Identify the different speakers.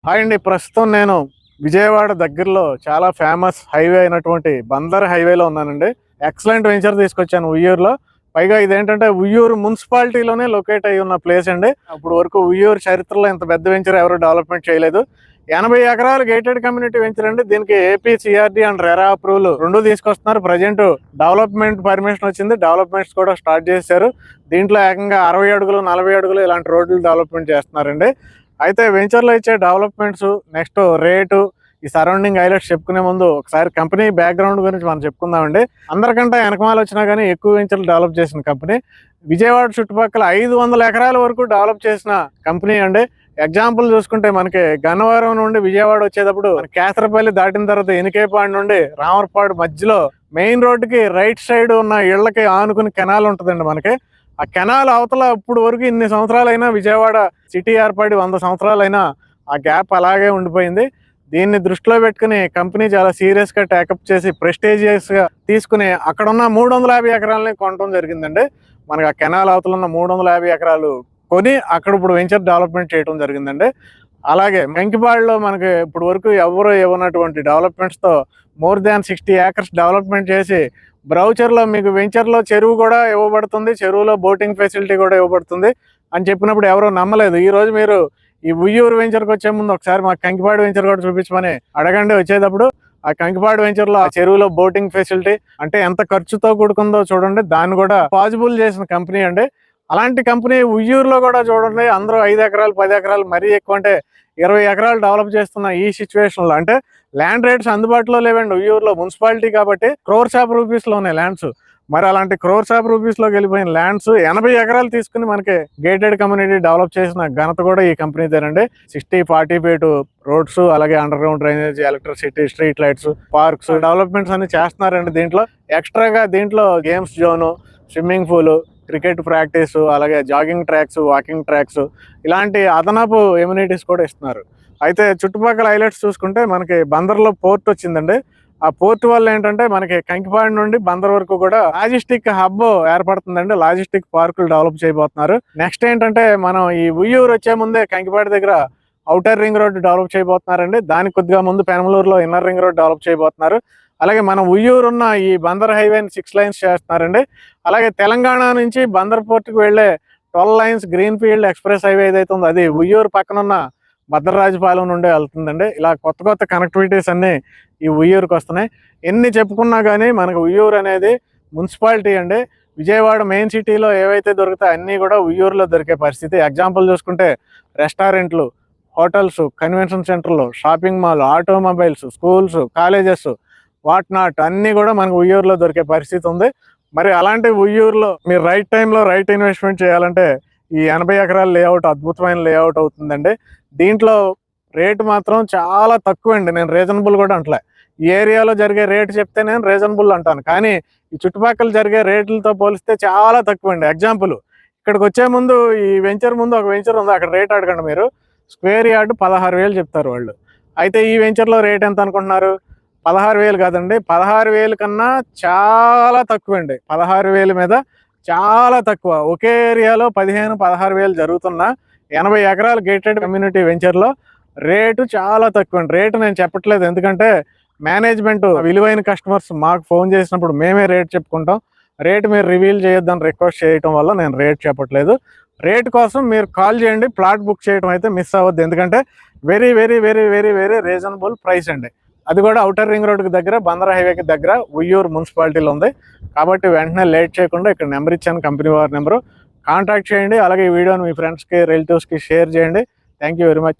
Speaker 1: Hi అండి. ప్రస్తుతం నేను విజయవాడ దగ్గరలో చాలా ఫేమస్ హైవే అయినటువంటి బందర్ హైవేలో ఉన్నానండి. ఎక్సలెంట్ వెంచర్ తీసుకొచ్చాను ఉయ్యూరులో. పైగా ఇదేంటంటే ఉయ్యూరు మున్సిపాలిటీలోనే లొకేట్ అయి ఉన్న ప్లేస్ అండి. అప్పుడు వరకు ఉయ్యూరు చరిత్రలో ఇంత పెద్ద వెంచర్ ఎవరు డెవలప్మెంట్ చేయలేదు. 80 ఎకరాలు గేటెడ్ కమ్యూనిటీ వెంచర్ అండి. దీనికి AP CRD and RERA approval రెండు తీసుకొస్తున్నారు. ప్రజెంట్ డెవలప్మెంట్ పర్మిషన్ వచ్చింది. డెవలప్మెంట్స్ కూడా స్టార్ట్ చేశారు. దీంట్లో ఏకంగా 60 అడుగులు 40 అడుగులు ఇలాంటి రోడ్లు డెవలప్మెంట్ చేస్తున్నారండి. అయితే వెంచర్లో ఇచ్చే డెవలప్మెంట్స్, నెక్స్ట్ రేటు, ఈ సరౌండింగ్ హైలైట్స్ చెప్పుకునే ముందు ఒకసారి కంపెనీ బ్యాక్గ్రౌండ్ గురించి మనం చెప్పుకుందామండి. అందరికంటే వెనకమాల వచ్చినా కానీ ఎక్కువ వెంచర్లు డెవలప్ చేసిన కంపెనీ విజయవాడ చుట్టుపక్కల 500 ఎకరాల వరకు డెవలప్ చేసిన కంపెనీ అండి. ఎగ్జాంపుల్ చూసుకుంటే మనకి గన్నవరం నుండి విజయవాడ వచ్చేటప్పుడు కేసరపల్లి దాటిన తర్వాత ఎనికేపాడు నుండి రామర్పాడు మధ్యలో మెయిన్ రోడ్డుకి రైట్ సైడ్ ఉన్న ఇళ్లకి ఆనుకుని కెనాల్ ఉంటుందండి. మనకి ఆ కెనాల్ అవతల ఇప్పుడు వరకు ఇన్ని సంవత్సరాలైనా విజయవాడ సిటీ ఏర్పడి 100 సంవత్సరాలైనా ఆ గ్యాప్ అలాగే ఉండిపోయింది. దీన్ని దృష్టిలో పెట్టుకుని కంపెనీ చాలా సీరియస్గా టేకప్ చేసి ప్రెస్టీజియస్గా తీసుకుని అక్కడ ఉన్న 350 ఎకరాలని కొనడం జరిగిందండి. మనకి ఆ కెనాల్ అవతల ఉన్న 350 ఎకరాలు కొని అక్కడ ఇప్పుడు వెంచర్ డెవలప్మెంట్ చేయడం జరిగిందండి. అలాగే వెంకిపాడులో మనకి ఇప్పుడు వరకు ఎవరు ఇవ్వనటువంటి డెవలప్మెంట్స్తో మోర్ దాన్ 60 ఏకర్స్ డెవలప్మెంట్ చేసి బ్రౌచర్లో మీకు వెంచర్లో చెరువు కూడా ఇవ్వబడుతుంది, చెరువులో బోటింగ్ ఫెసిలిటీ కూడా ఇవ్వబడుతుంది అని చెప్పినప్పుడు ఎవరో నమ్మలేదు. ఈరోజు మీరు ఈ ఉయ్యూరు వెంచర్కి వచ్చే ముందు ఒకసారి మా కంకిపాడు వెంచర్ కూడా చూపించమని అడగండి. వచ్చేటప్పుడు ఆ కంకిపాడు వెంచర్లో ఆ చెరువులో బోటింగ్ ఫెసిలిటీ అంటే ఎంత ఖర్చుతో కూడుకుందో చూడండి. దాన్ని కూడా పాసిబుల్ చేసిన కంపెనీ అండి. అలాంటి కంపెనీ ఉయ్యూరులో కూడా చూడండి. అందరూ 5 ఎకరాలు 10 ఎకరాలు మరీ ఎక్కువ అంటే 20 ఎకరాలు డెవలప్ చేస్తున్న ఈ సిచ్యువేషన్లో అంటే ల్యాండ్ రేట్స్ అందుబాటులో లేవండి. ఉయ్యూరులో మున్సిపాలిటీ కాబట్టి క్రోర్స్ ఆఫ్ రూపీస్లో ఉన్నాయి ల్యాండ్స్. మరి అలాంటి క్రోర్స్ ఆఫ్ రూపీస్లోకి వెళ్ళిపోయిన ల్యాండ్స్ 80 ఎకరాలు తీసుకుని మనకి గేటెడ్ కమ్యూనిటీ డెవలప్ చేసిన ఘనత కూడా ఈ కంపెనీదేనండి. 60-40 ఫీట్ రోడ్స్, అలాగే under ground drainage, electricity, street lights, parks developments అన్ని చేస్తున్నారండి. దీంట్లో ఎక్స్ట్రాగా దీంట్లో games zone, swimming pool, cricket practice, అలాగే జాగింగ్ ట్రాక్స్, వాకింగ్ ట్రాక్స్ ఇలాంటి అదనపు ఎమ్యూనిటీస్ కూడా ఇస్తున్నారు. అయితే చుట్టుపక్కల హైలైట్స్ చూసుకుంటే మనకి బందర్లో పోర్ట్ వచ్చిందండి. ఆ పోర్ట్ వల్ల ఏంటంటే మనకి కంకిపాడు నుండి బందర్ వరకు కూడా లాజిస్టిక్ హబ్ ఏర్పడుతుందండి. లాజిస్టిక్ పార్కులు డెవలప్ చేయబోతున్నారు. నెక్స్ట్ ఏంటంటే మనం ఈ ఉయ్యూరు వచ్చే ముందే కంకిపాడు దగ్గర ఔటర్ రింగ్ రోడ్ డెవలప్ చేయబోతున్నారండి. దానికి కొద్దిగా ముందు పెనమలూరులో ఇన్నర్ రింగ్ రోడ్ డెవలప్ చేయబోతున్నారు. అలాగే మనం ఉయ్యూరు ఉన్న ఈ బందర్ హైవేని 6 లైన్స్ చేస్తున్నారండి. అలాగే తెలంగాణ నుంచి బందర్ పోర్టుకు వెళ్ళే 12 lines green field express highway ఏదైతే ఉందో అది ఉయ్యూరు పక్కనున్న భద్రరాజపాలెం నుండే వెళ్తుందండి. ఇలా కొత్త కొత్త కనెక్టివిటీస్ అన్నీ ఈ ఉయ్యూరుకి వస్తున్నాయి. ఎన్ని చెప్పుకున్నా కానీ మనకు ఉయ్యూరు అనేది మున్సిపాలిటీ అండి. విజయవాడ మెయిన్ సిటీలో ఏవైతే దొరుకుతాయి అన్నీ కూడా ఉయ్యూరులో దొరికే పరిస్థితి. ఎగ్జాంపుల్ చూసుకుంటే రెస్టారెంట్లు, హోటల్స్, కన్వెన్షన్ సెంటర్లు, shopping mall, automobiles, schools, colleges, what not అన్నీ కూడా మనకు ఉయ్యూరులో దొరికే పరిస్థితి ఉంది. మరి అలాంటి ఉయ్యూరులో మీరు రైట్ టైంలో రైట్ ఇన్వెస్ట్మెంట్ చేయాలంటే ఈ 80 ఎకరాల లేఅవుట్ అద్భుతమైన లేఅవుట్ అవుతుందండి. దీంట్లో రేటు మాత్రం చాలా తక్కువ అండి. నేను రీజనబుల్ కూడా అంటలే. ఈ ఏరియాలో జరిగే రేటు చెప్తే నేను రీజనబుల్ అంటాను, కానీ ఈ చుట్టుపక్కల జరిగే రేట్లతో పోలిస్తే చాలా తక్కువ అండి. ఎగ్జాంపుల్ ఇక్కడికి వచ్చే ముందు ఈ వెంచర్ ముందు ఒక వెంచర్ ఉంది, అక్కడ రేట్ అడగండి మీరు. స్క్వేర్ యార్డ్ 16,000 చెప్తారు వాళ్ళు. అయితే ఈ వెంచర్లో రేట్ ఎంత అనుకుంటున్నారు? 16,000 కాదండి, 16,000 కన్నా చాలా తక్కువ అండి. 16,000 మీద చాలా తక్కువ. ఒకే ఏరియాలో 15-16,000 జరుగుతున్న 80 ఎకరాల గేటెడ్ కమ్యూనిటీ వెంచర్లో రేటు చాలా తక్కువ అండి. రేటు నేను చెప్పట్లేదు, ఎందుకంటే మేనేజ్మెంట్ విలువైన కస్టమర్స్ మాకు ఫోన్ చేసినప్పుడు మేమే రేట్ చెప్పుకుంటాం. రేటు మీరు రివీల్ చేయొద్దని రిక్వెస్ట్ చేయడం వల్ల నేను రేట్ చెప్పట్లేదు. రేట్ కోసం మీరు కాల్ చేయండి. ప్లాట్ బుక్ చేయడం అయితే మిస్ అవ్వద్దు, ఎందుకంటే very very very very very reasonable price అండి. అది కూడా ఔటర్ రింగ్ రోడ్కి దగ్గర, బందర్ హైవేకి దగ్గర ఉయ్యూరు మున్సిపాలిటీలో ఉంది. కాబట్టి వెంటనే లేట్ చేయకుండా ఇక్కడ నెంబర్ ఇచ్చాను, కంపెనీ వారి నెంబరు, కాంటాక్ట్ చేయండి. అలాగే ఈ వీడియోని మీ ఫ్రెండ్స్కి, రిలేటివ్స్కి షేర్ చేయండి. Thank you very much.